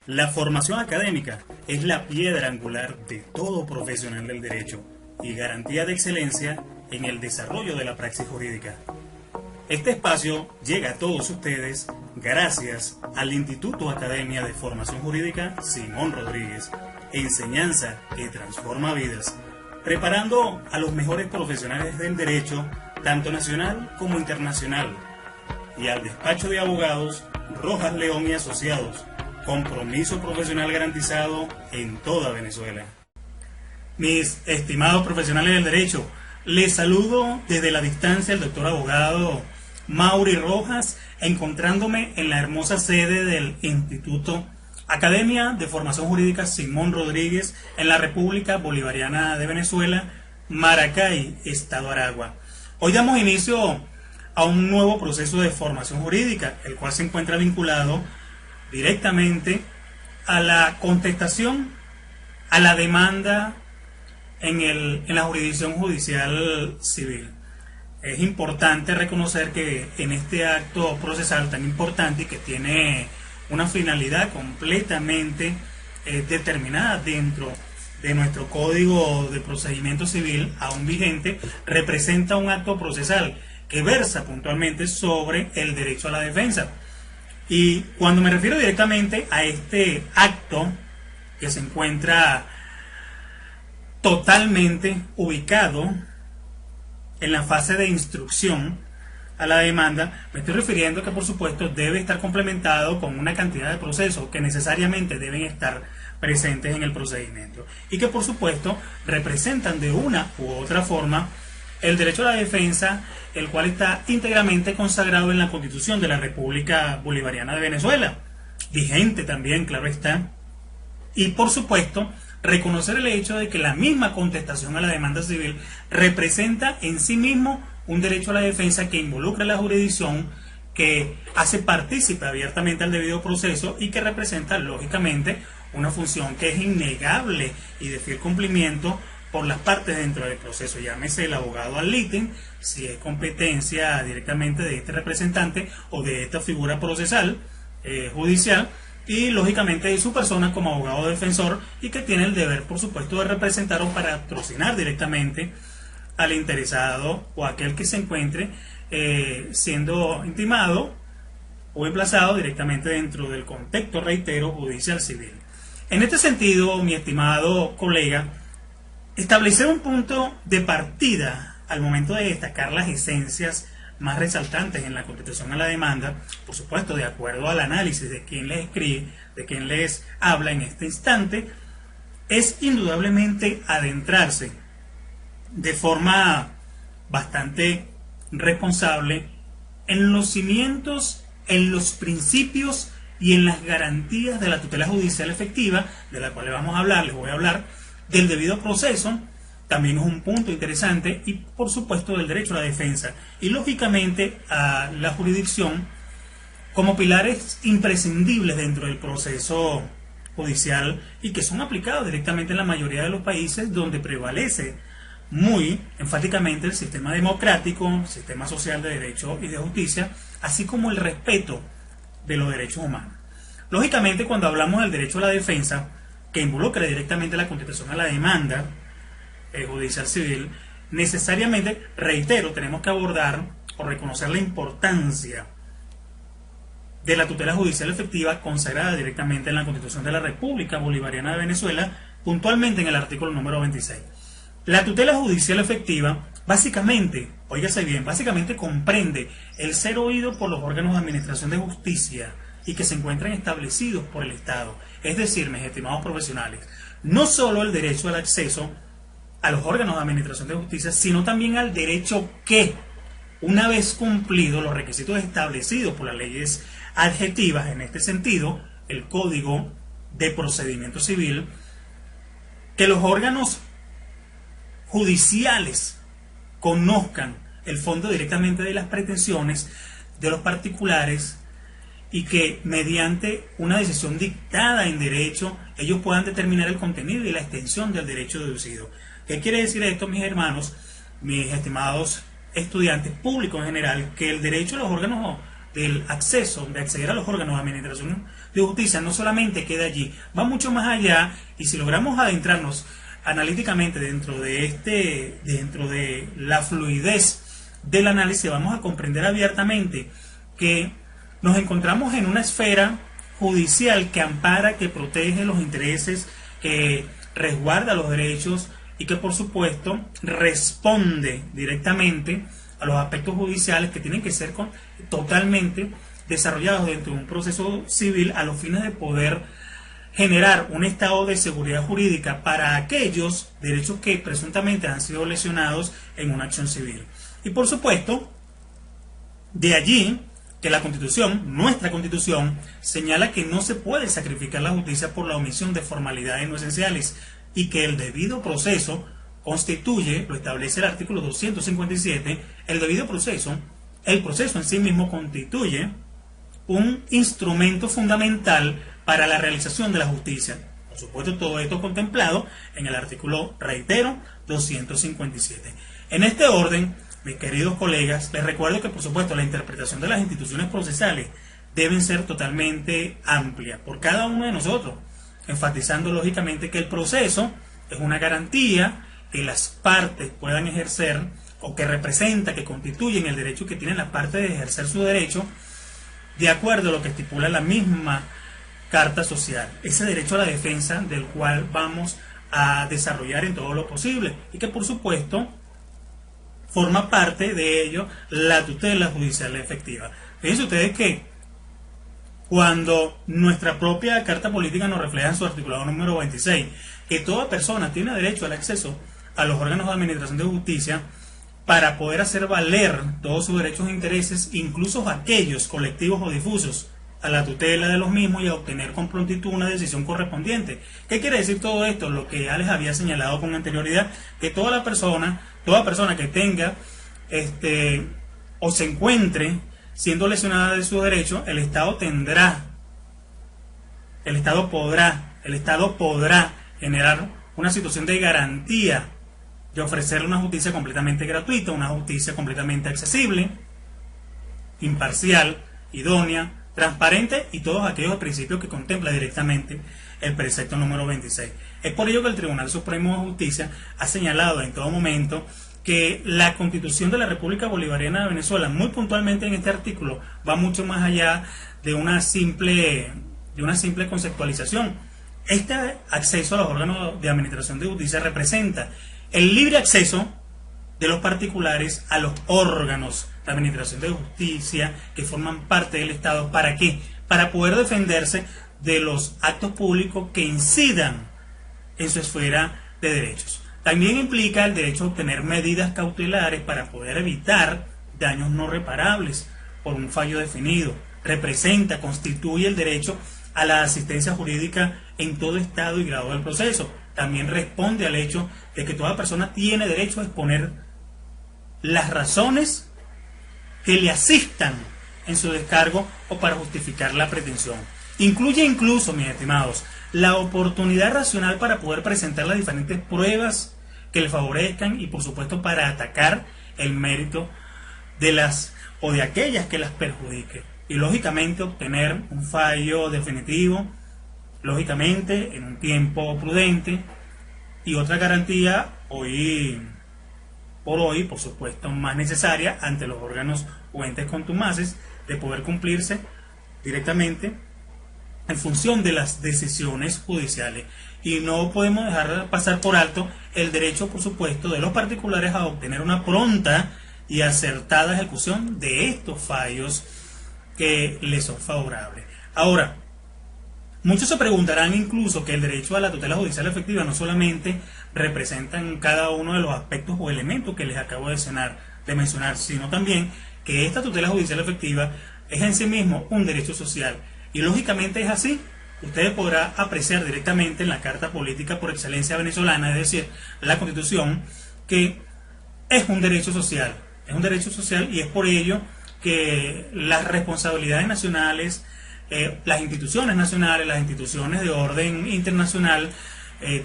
La formación académica es la piedra angular de todo profesional del derecho y garantía de excelencia en el desarrollo de la praxis jurídica. Este espacio llega a todos ustedes gracias al Instituto Academia de Formación Jurídica Simón Rodríguez, enseñanza que transforma vidas, preparando a los mejores profesionales del derecho, tanto nacional como internacional, y al despacho de abogados Rojas León y Asociados, compromiso profesional garantizado en toda Venezuela. Mis estimados profesionales del derecho, les saludo desde la distancia el doctor abogado Mauri Rojas, encontrándome en la hermosa sede del Instituto Academia de Formación Jurídica Simón Rodríguez en la República Bolivariana de Venezuela, Maracay, Estado Aragua. Hoy damos inicio a un nuevo proceso de formación jurídica, el cual se encuentra vinculado directamente a la contestación a la demanda en la jurisdicción judicial civil. Es importante reconocer que en este acto procesal tan importante y que tiene una finalidad completamente determinada dentro de nuestro Código de Procedimiento Civil aún vigente, representa un acto procesal que versa puntualmente sobre el derecho a la defensa. Y cuando me refiero directamente a este acto que se encuentra totalmente ubicado en la fase de instrucción a la demanda, me estoy refiriendo que por supuesto debe estar complementado con una cantidad de procesos que necesariamente deben estar presentes en el procedimiento y que por supuesto representan de una u otra forma el derecho a la defensa, el cual está íntegramente consagrado en la Constitución de la República Bolivariana de Venezuela, vigente también, claro está, y por supuesto reconocer el hecho de que la misma contestación a la demanda civil representa en sí mismo un derecho a la defensa que involucra a la jurisdicción, que hace partícipe abiertamente al debido proceso y que representa lógicamente una función que es innegable y de fiel cumplimiento por las partes dentro del proceso, llámese el abogado ad litem, si es competencia directamente de este representante o de esta figura procesal judicial, y lógicamente de su persona como abogado defensor, y que tiene el deber por supuesto de representar o patrocinar directamente al interesado o aquel que se encuentre siendo intimado o emplazado directamente dentro del contexto, reitero, judicial civil. En este sentido, mi estimado colega, establecer un punto de partida al momento de destacar las esencias más resaltantes en la contestación a la demanda, por supuesto de acuerdo al análisis de quien les escribe, de quien les habla en este instante, es indudablemente adentrarse de forma bastante responsable en los cimientos, en los principios y en las garantías de la tutela judicial efectiva, de la cual les voy a hablar, del debido proceso, también es un punto interesante, y por supuesto del derecho a la defensa, y lógicamente a la jurisdicción como pilares imprescindibles dentro del proceso judicial y que son aplicados directamente en la mayoría de los países donde prevalece muy enfáticamente el sistema democrático, sistema social de derecho y de justicia, así como el respeto de los derechos humanos. Lógicamente, cuando hablamos del derecho a la defensa, que involucra directamente la contestación a la demanda judicial civil, necesariamente, reitero, tenemos que abordar o reconocer la importancia de la tutela judicial efectiva consagrada directamente en la Constitución de la República Bolivariana de Venezuela, puntualmente en el artículo número 26. La tutela judicial efectiva, básicamente, óigase bien, básicamente comprende el ser oído por los órganos de administración de justicia y que se encuentran establecidos por el Estado. Es decir, mis estimados profesionales, no solo el derecho al acceso a los órganos de administración de justicia, sino también al derecho que, una vez cumplidos los requisitos establecidos por las leyes adjetivas, en este sentido, el Código de Procedimiento Civil, que los órganos judiciales conozcan el fondo directamente de las pretensiones de los particulares y que mediante una decisión dictada en derecho ellos puedan determinar el contenido y la extensión del derecho deducido. ¿Qué quiere decir esto, mis hermanos, mis estimados estudiantes públicos en general? Que el derecho a los órganos del acceso, de acceder a los órganos de administración de Justicia no solamente queda allí, va mucho más allá, y si logramos adentrarnos analíticamente dentro de la fluidez del análisis, vamos a comprender abiertamente que nos encontramos en una esfera judicial que ampara, que protege los intereses, que resguarda los derechos y que por supuesto responde directamente a los aspectos judiciales que tienen que ser totalmente desarrollados dentro de un proceso civil a los fines de poder generar un estado de seguridad jurídica para aquellos derechos que presuntamente han sido lesionados en una acción civil. Y por supuesto, de allí que la Constitución, nuestra Constitución, señala que no se puede sacrificar la justicia por la omisión de formalidades no esenciales y que el debido proceso constituye, lo establece el artículo 257, el debido proceso, el proceso en sí mismo constituye un instrumento fundamental para la realización de la justicia. Por supuesto, todo esto contemplado en el artículo, reitero, 257. En este orden, mis queridos colegas, les recuerdo que por supuesto la interpretación de las instituciones procesales deben ser totalmente amplia por cada uno de nosotros, enfatizando lógicamente que el proceso es una garantía que las partes puedan ejercer o que representa, que constituyen el derecho que tienen las partes de ejercer su derecho de acuerdo a lo que estipula la misma Carta Social, ese derecho a la defensa del cual vamos a desarrollar en todo lo posible y que por supuesto forma parte de ello la tutela judicial efectiva. Fíjense ustedes que cuando nuestra propia Carta Política nos refleja en su articulado número 26 que toda persona tiene derecho al acceso a los órganos de administración de justicia para poder hacer valer todos sus derechos e intereses, incluso aquellos colectivos o difusos, a la tutela de los mismos y a obtener con prontitud una decisión correspondiente. ¿Qué quiere decir todo esto? Lo que ya les había señalado con anterioridad, que toda persona que tenga o se encuentre siendo lesionada de sus derechos, el Estado podrá generar una situación de garantía de ofrecerle una justicia completamente gratuita, una justicia completamente accesible, imparcial, idónea, transparente y todos aquellos principios que contempla directamente el precepto número 26. Es por ello que el Tribunal Supremo de Justicia ha señalado en todo momento que la Constitución de la República Bolivariana de Venezuela, muy puntualmente en este artículo, va mucho más allá de una simple conceptualización. Este acceso a los órganos de administración de justicia representa el libre acceso de los particulares a los órganos de administración de justicia que forman parte del Estado. ¿Para qué? Para poder defenderse de los actos públicos que incidan en su esfera de derechos. También implica el derecho a obtener medidas cautelares para poder evitar daños no reparables por un fallo definido. Constituye el derecho a la asistencia jurídica en todo estado y grado del proceso. También responde al hecho de que toda persona tiene derecho a exponer las razones que le asistan en su descargo o para justificar la pretensión. Incluye incluso, mis estimados, la oportunidad racional para poder presentar las diferentes pruebas que le favorezcan y por supuesto para atacar el mérito de las o de aquellas que las perjudique. Y lógicamente obtener un fallo definitivo, lógicamente en un tiempo prudente, y otra garantía por supuesto más necesaria ante los órganos o entes contumaces de poder cumplirse directamente en función de las decisiones judiciales. Y no podemos dejar pasar por alto el derecho, por supuesto, de los particulares a obtener una pronta y acertada ejecución de estos fallos que les son favorables. Ahora, muchos se preguntarán incluso que el derecho a la tutela judicial efectiva no solamente representa en cada uno de los aspectos o elementos que les acabo de mencionar, sino también que esta tutela judicial efectiva es en sí mismo un derecho social. Y lógicamente es así. Usted podrá apreciar directamente en la Carta Política por excelencia venezolana, es decir, la Constitución, que es un derecho social. Es un derecho social y es por ello que las responsabilidades nacionales, las instituciones nacionales, las instituciones de orden internacional,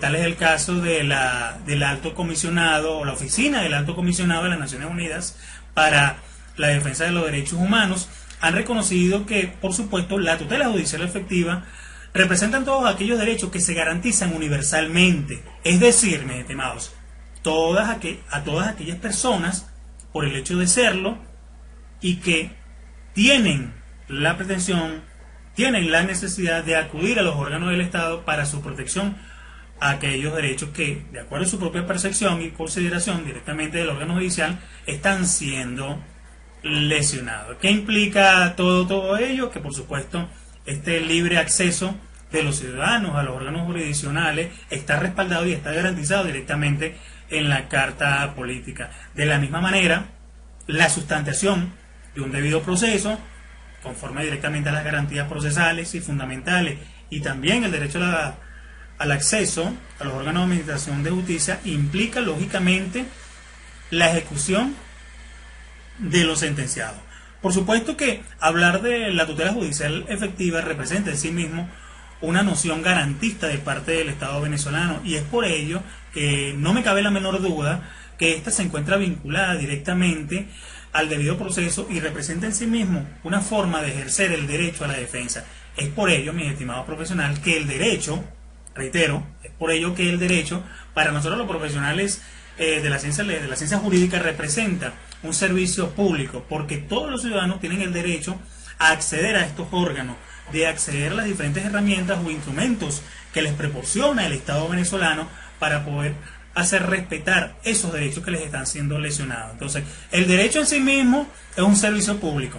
tal es el caso del Alto Comisionado o la Oficina del Alto Comisionado de las Naciones Unidas para la Defensa de los Derechos Humanos, han reconocido que, por supuesto, la tutela judicial efectiva representan todos aquellos derechos que se garantizan universalmente. Es decir, mis estimados, a todas aquellas personas, por el hecho de serlo, y que tienen la pretensión, tienen la necesidad de acudir a los órganos del Estado para su protección a aquellos derechos que, de acuerdo a su propia percepción y consideración directamente del órgano judicial, están siendo lesionados. ¿Qué implica todo ello? Que por supuesto este libre acceso de los ciudadanos a los órganos jurisdiccionales está respaldado y está garantizado directamente en la Carta Política. De la misma manera, la sustanciación de un debido proceso, conforme directamente a las garantías procesales y fundamentales, y también el derecho al acceso a los órganos de administración de justicia, implica lógicamente la ejecución de los sentenciados. Por supuesto que hablar de la tutela judicial efectiva representa en sí mismo una noción garantista de parte del Estado venezolano, y es por ello que no me cabe la menor duda que ésta se encuentra vinculada directamente al debido proceso y representa en sí mismo una forma de ejercer el derecho a la defensa. Es por ello, mis estimados profesionales, que el derecho, reitero, es por ello que el derecho, para nosotros los profesionales de la ciencia jurídica, representa un servicio público, porque todos los ciudadanos tienen el derecho a acceder a estos órganos, de acceder a las diferentes herramientas o instrumentos que les proporciona el Estado venezolano para poder hacer respetar esos derechos que les están siendo lesionados. Entonces, el derecho en sí mismo es un servicio público,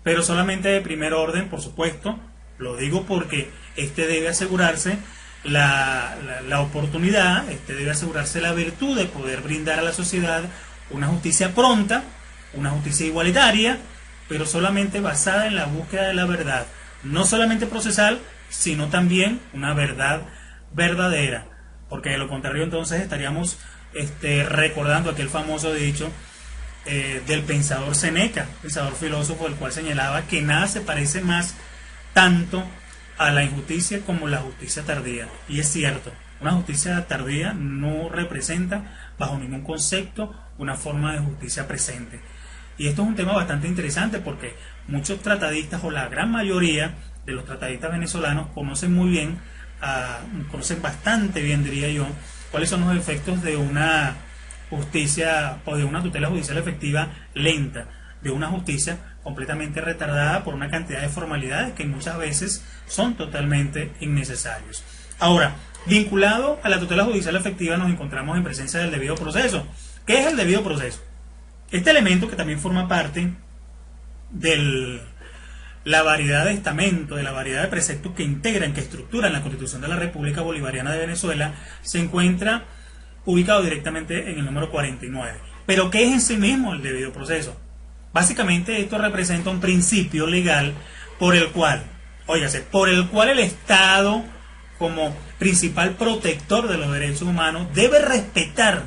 pero solamente de primer orden, por supuesto. Lo digo porque debe asegurarse la oportunidad, debe asegurarse la virtud de poder brindar a la sociedad una justicia pronta, una justicia igualitaria, pero solamente basada en la búsqueda de la verdad, no solamente procesal, sino también una verdad verdadera, porque de lo contrario entonces estaríamos recordando aquel famoso dicho del pensador Séneca, pensador filósofo, el cual señalaba que nada se parece más tanto a la injusticia como la justicia tardía. Y es cierto, una justicia tardía no representa bajo ningún concepto una forma de justicia presente. Y esto es un tema bastante interesante porque muchos tratadistas, o la gran mayoría de los tratadistas venezolanos, conocen muy bien, conocen bastante bien, diría yo, cuáles son los efectos de una justicia o de una tutela judicial efectiva lenta, de una justicia completamente retardada por una cantidad de formalidades que muchas veces son totalmente innecesarios. Ahora, vinculado a la tutela judicial efectiva, nos encontramos en presencia del debido proceso. ¿Qué es el debido proceso? Este elemento, que también forma parte de la variedad de estamentos, de la variedad de preceptos que integran, que estructuran la Constitución de la República Bolivariana de Venezuela, se encuentra ubicado directamente en el número 49. ¿Pero qué es en sí mismo el debido proceso? Básicamente esto representa un principio legal por el cual el Estado, como principal protector de los derechos humanos, debe respetar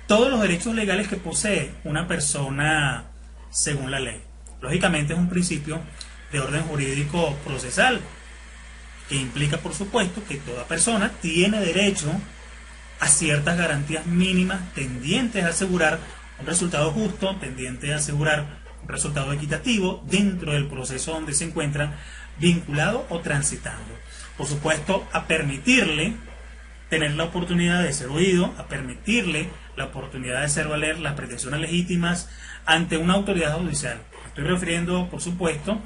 todos los derechos legales que posee una persona según la ley. Lógicamente es un principio de orden jurídico procesal que implica, por supuesto, que toda persona tiene derecho a ciertas garantías mínimas tendientes a asegurar un resultado justo, tendiente a asegurar un resultado equitativo dentro del proceso donde se encuentra vinculado o transitando. Por supuesto, a permitirle tener la oportunidad de ser oído, a permitirle la oportunidad de hacer valer las pretensiones legítimas ante una autoridad judicial. Estoy refiriendo, por supuesto,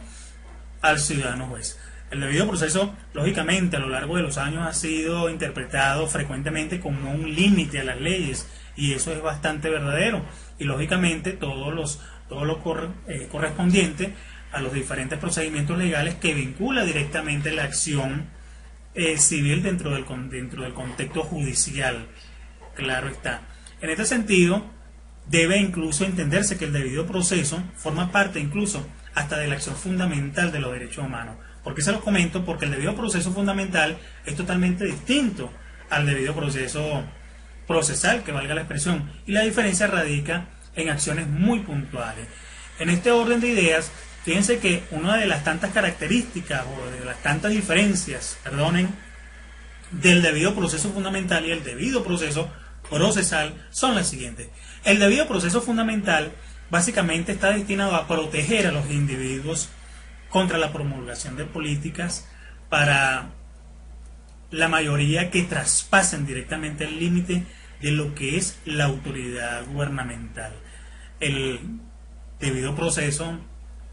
al ciudadano juez. El debido proceso, lógicamente, a lo largo de los años ha sido interpretado frecuentemente como un límite a las leyes, y eso es bastante verdadero. Y lógicamente todo lo correspondiente a los diferentes procedimientos legales que vincula directamente la acción civil dentro del contexto judicial. Claro está. En este sentido, debe incluso entenderse que el debido proceso forma parte incluso hasta de la acción fundamental de los derechos humanos. ¿Por qué se los comento? Porque el debido proceso fundamental es totalmente distinto al debido proceso procesal, que valga la expresión, y la diferencia radica en acciones muy puntuales. En este orden de ideas, fíjense que una de las tantas características o de las tantas diferencias, del debido proceso fundamental y el debido proceso procesal son las siguientes. El debido proceso fundamental básicamente está destinado a proteger a los individuos contra la promulgación de políticas para la mayoría que traspasen directamente el límite de lo que es la autoridad gubernamental. El debido proceso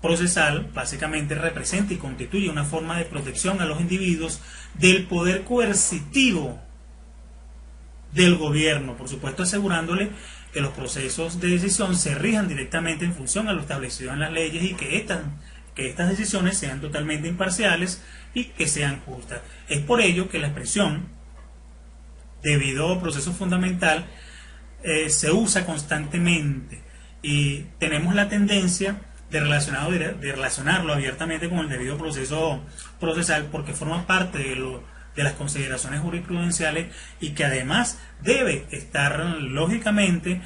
procesal básicamente representa y constituye una forma de protección a los individuos del poder coercitivo del gobierno, por supuesto asegurándole que los procesos de decisión se rijan directamente en función a lo establecido en las leyes y que estas decisiones sean totalmente imparciales y que sean justas. Es por ello que la expresión debido proceso fundamental se usa constantemente y tenemos la tendencia de relacionarlo abiertamente con el debido proceso procesal porque forma parte de las consideraciones jurisprudenciales y que además debe estar lógicamente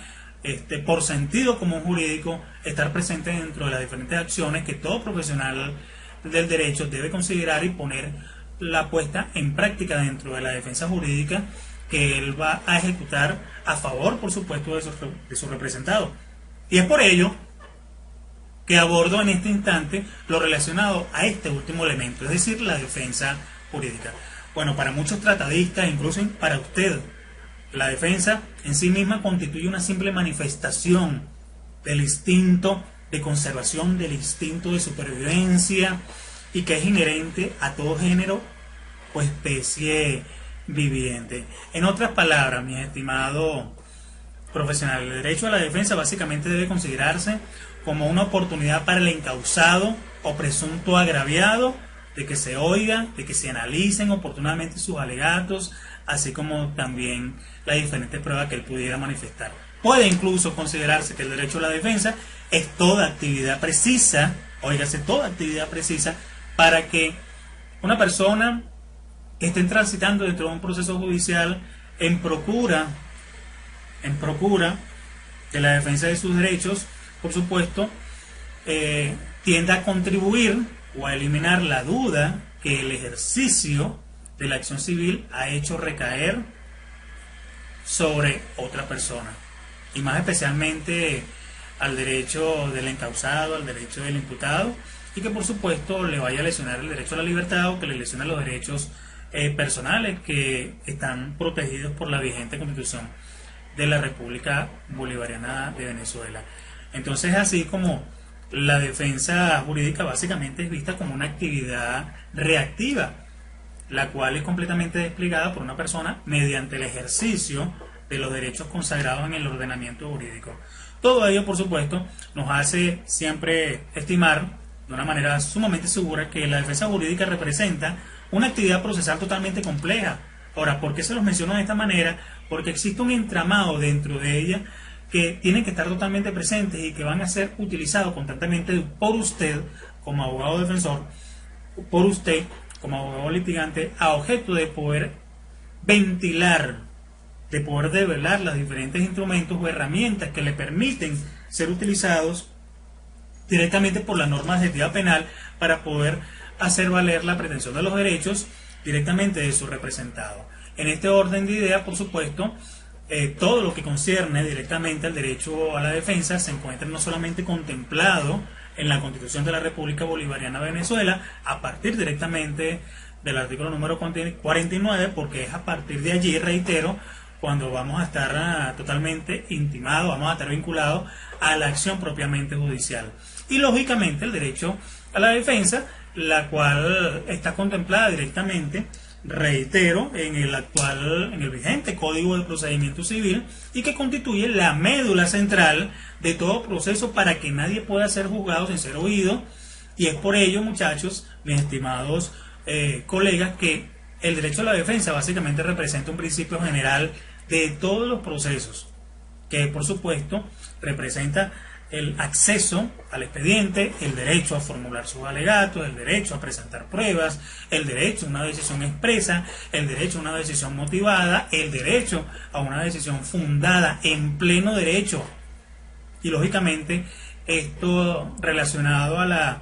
por sentido común jurídico estar presente dentro de las diferentes acciones que todo profesional del derecho debe considerar y poner la puesta en práctica dentro de la defensa jurídica que él va a ejecutar a favor, por supuesto, de su representado. Y es por ello que abordo en este instante lo relacionado a este último elemento, es decir, la defensa jurídica. Bueno, para muchos tratadistas, incluso para usted, la defensa en sí misma constituye una simple manifestación del instinto de conservación, del instinto de supervivencia y que es inherente a todo género o especie viviente. En otras palabras, mi estimado profesional, el derecho a la defensa básicamente debe considerarse como una oportunidad para el encausado o presunto agraviado de que se oiga, de que se analicen oportunamente sus alegatos, así como también las diferentes pruebas que él pudiera manifestar. Puede incluso considerarse que el derecho a la defensa es toda actividad precisa, óigase, toda actividad precisa para que una persona que esté transitando dentro de un proceso judicial en procura de la defensa de sus derechos, por supuesto, tienda a contribuir o a eliminar la duda que el ejercicio de la acción civil ha hecho recaer sobre otra persona, y más especialmente al derecho del encausado, al derecho del imputado, y que por supuesto le vaya a lesionar el derecho a la libertad o que le lesione los derechos personales que están protegidos por la vigente Constitución de la República Bolivariana de Venezuela. Entonces, así como la defensa jurídica básicamente es vista como una actividad reactiva, la cual es completamente desplegada por una persona mediante el ejercicio de los derechos consagrados en el ordenamiento jurídico. Todo ello, por supuesto, nos hace siempre estimar de una manera sumamente segura que la defensa jurídica representa una actividad procesal totalmente compleja. Ahora, ¿por qué se los menciono de esta manera? Porque existe un entramado dentro de ella que tienen que estar totalmente presentes y que van a ser utilizados constantemente por usted como abogado defensor, por usted como abogado litigante, a objeto de poder ventilar, de poder develar los diferentes instrumentos o herramientas que le permiten ser utilizados directamente por la norma adjetiva penal para poder hacer valer la pretensión de los derechos directamente de su representado. En este orden de ideas, por supuesto, todo lo que concierne directamente al derecho a la defensa se encuentra no solamente contemplado en la Constitución de la República Bolivariana de Venezuela, a partir directamente del artículo número 49, porque es a partir de allí, reitero, cuando vamos a estar totalmente intimados, vamos a estar vinculados a la acción propiamente judicial. Y lógicamente el derecho a la defensa, la cual está contemplada directamente, reitero, en el vigente Código de Procedimiento Civil y que constituye la médula central de todo proceso para que nadie pueda ser juzgado sin ser oído. Y es por ello, muchachos, mis estimados colegas, que el derecho a la defensa básicamente representa un principio general de todos los procesos, que por supuesto representa el acceso al expediente, el derecho a formular sus alegatos, el derecho a presentar pruebas, el derecho a una decisión expresa, el derecho a una decisión motivada, el derecho a una decisión fundada en pleno derecho. Y lógicamente esto relacionado a la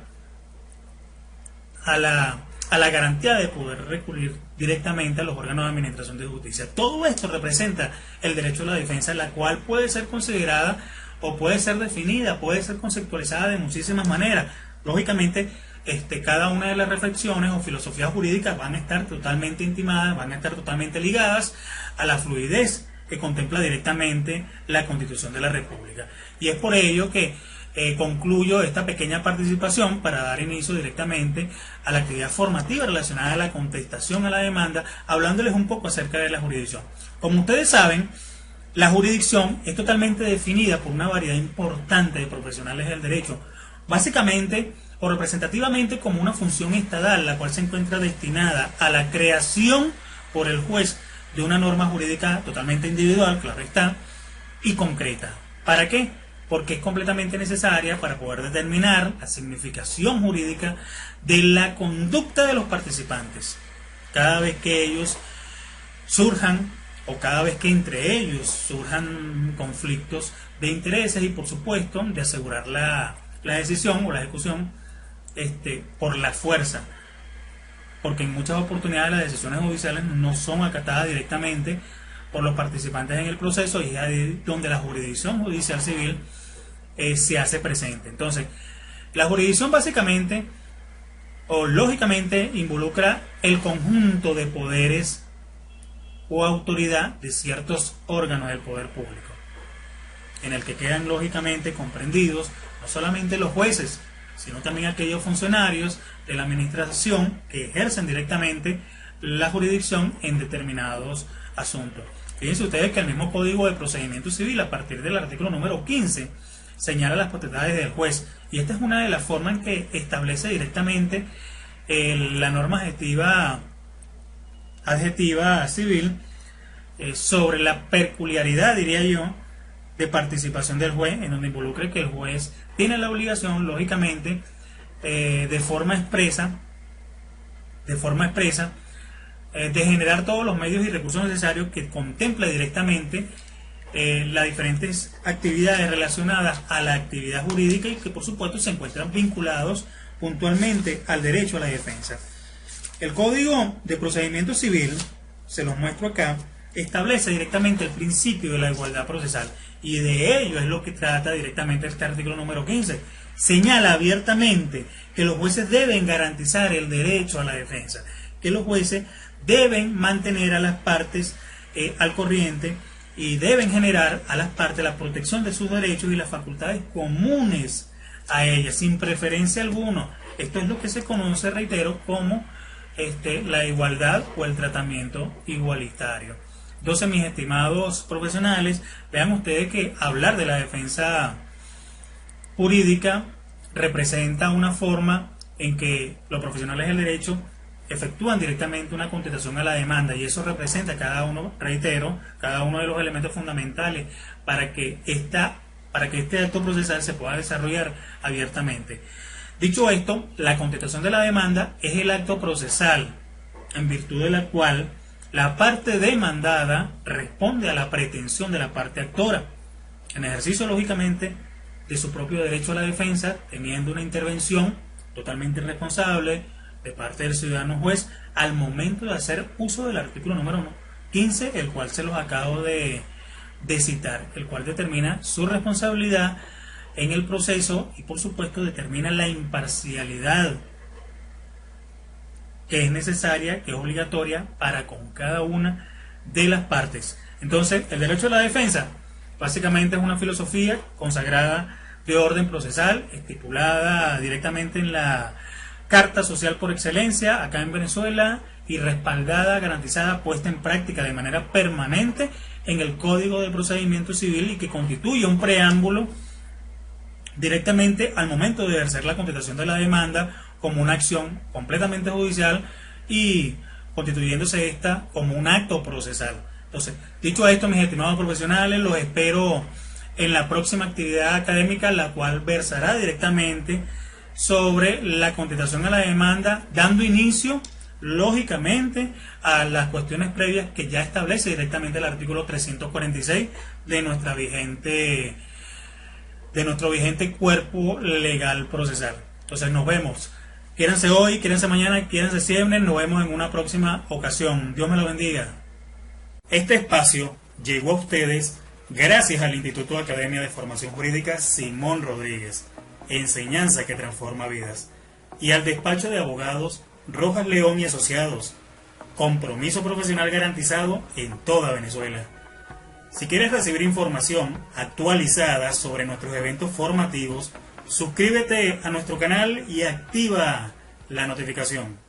garantía de poder recurrir directamente a los órganos de administración de justicia. Todo esto representa el derecho a la defensa, la cual puede ser considerada o puede ser definida, puede ser conceptualizada de muchísimas maneras. Lógicamente, cada una de las reflexiones o filosofías jurídicas van a estar totalmente intimadas, van a estar totalmente ligadas a la fluidez que contempla directamente la Constitución de la República. Y es por ello que concluyo esta pequeña participación para dar inicio directamente a la actividad formativa relacionada a la contestación a la demanda, hablándoles un poco acerca de la jurisdicción. Como ustedes saben, la jurisdicción es totalmente definida por una variedad importante de profesionales del derecho, básicamente o representativamente como una función estadal, la cual se encuentra destinada a la creación por el juez de una norma jurídica totalmente individual, claro está, y concreta. ¿Para qué? Porque es completamente necesaria para poder determinar la significación jurídica de la conducta de los participantes. Cada vez que ellos surjan, o cada vez que entre ellos surjan conflictos de intereses y por supuesto de asegurar la decisión o la ejecución por la fuerza, porque en muchas oportunidades las decisiones judiciales no son acatadas directamente por los participantes en el proceso, y es ahí donde la jurisdicción judicial civil se hace presente. Entonces, la jurisdicción básicamente o lógicamente involucra el conjunto de poderes o autoridad de ciertos órganos del poder público, en el que quedan lógicamente comprendidos no solamente los jueces, sino también aquellos funcionarios de la administración que ejercen directamente la jurisdicción en determinados asuntos. Fíjense ustedes que el mismo Código de Procedimiento Civil, a partir del artículo número 15, señala las potestades del juez, y esta es una de las formas en que establece directamente la norma adjetiva civil sobre la peculiaridad, diría yo, de participación del juez, en donde involucre que el juez tiene la obligación, lógicamente, de forma expresa, de generar todos los medios y recursos necesarios que contempla directamente las diferentes actividades relacionadas a la actividad jurídica y que por supuesto se encuentran vinculados puntualmente al derecho a la defensa. El Código de Procedimiento Civil, se los muestro acá, establece directamente el principio de la igualdad procesal, y de ello es lo que trata directamente este artículo número 15. Señala abiertamente que los jueces deben garantizar el derecho a la defensa, que los jueces deben mantener a las partes al corriente y deben generar a las partes la protección de sus derechos y las facultades comunes a ellas, sin preferencia alguna. Esto es lo que se conoce, reitero, como la igualdad o el tratamiento igualitario. Entonces, mis estimados profesionales, vean ustedes que hablar de la defensa jurídica representa una forma en que los profesionales del derecho efectúan directamente una contestación a la demanda, y eso representa cada uno, reitero, cada uno de los elementos fundamentales para que este acto procesal se pueda desarrollar abiertamente. Dicho esto, la contestación de la demanda es el acto procesal en virtud de la cual la parte demandada responde a la pretensión de la parte actora, en ejercicio lógicamente de su propio derecho a la defensa, teniendo una intervención totalmente irresponsable de parte del ciudadano juez al momento de hacer uso del artículo número 15, el cual se los acabo de citar, el cual determina su responsabilidad en el proceso y por supuesto determina la imparcialidad que es necesaria, que es obligatoria para con cada una de las partes. Entonces, el derecho a la defensa básicamente es una filosofía consagrada de orden procesal, estipulada directamente en la Carta Social por excelencia acá en Venezuela y respaldada, garantizada, puesta en práctica de manera permanente en el Código de Procedimiento Civil, y que constituye un preámbulo directamente al momento de ejercer la contestación de la demanda como una acción completamente judicial y constituyéndose esta como un acto procesal. Entonces, dicho esto, mis estimados profesionales, los espero en la próxima actividad académica, la cual versará directamente sobre la contestación a la demanda, dando inicio lógicamente a las cuestiones previas que ya establece directamente el artículo 346 de nuestro vigente cuerpo legal procesal. Entonces, nos vemos. Quiéranse hoy, quiéranse mañana, quiéranse siempre. Nos vemos en una próxima ocasión. Dios me lo bendiga. Este espacio llegó a ustedes Gracias al Instituto Academia de Formación Jurídica Simón Rodríguez, enseñanza que transforma vidas, y al despacho de abogados Rojas León y Asociados, compromiso profesional garantizado en toda Venezuela. Si quieres recibir información actualizada sobre nuestros eventos formativos, suscríbete a nuestro canal y activa la notificación.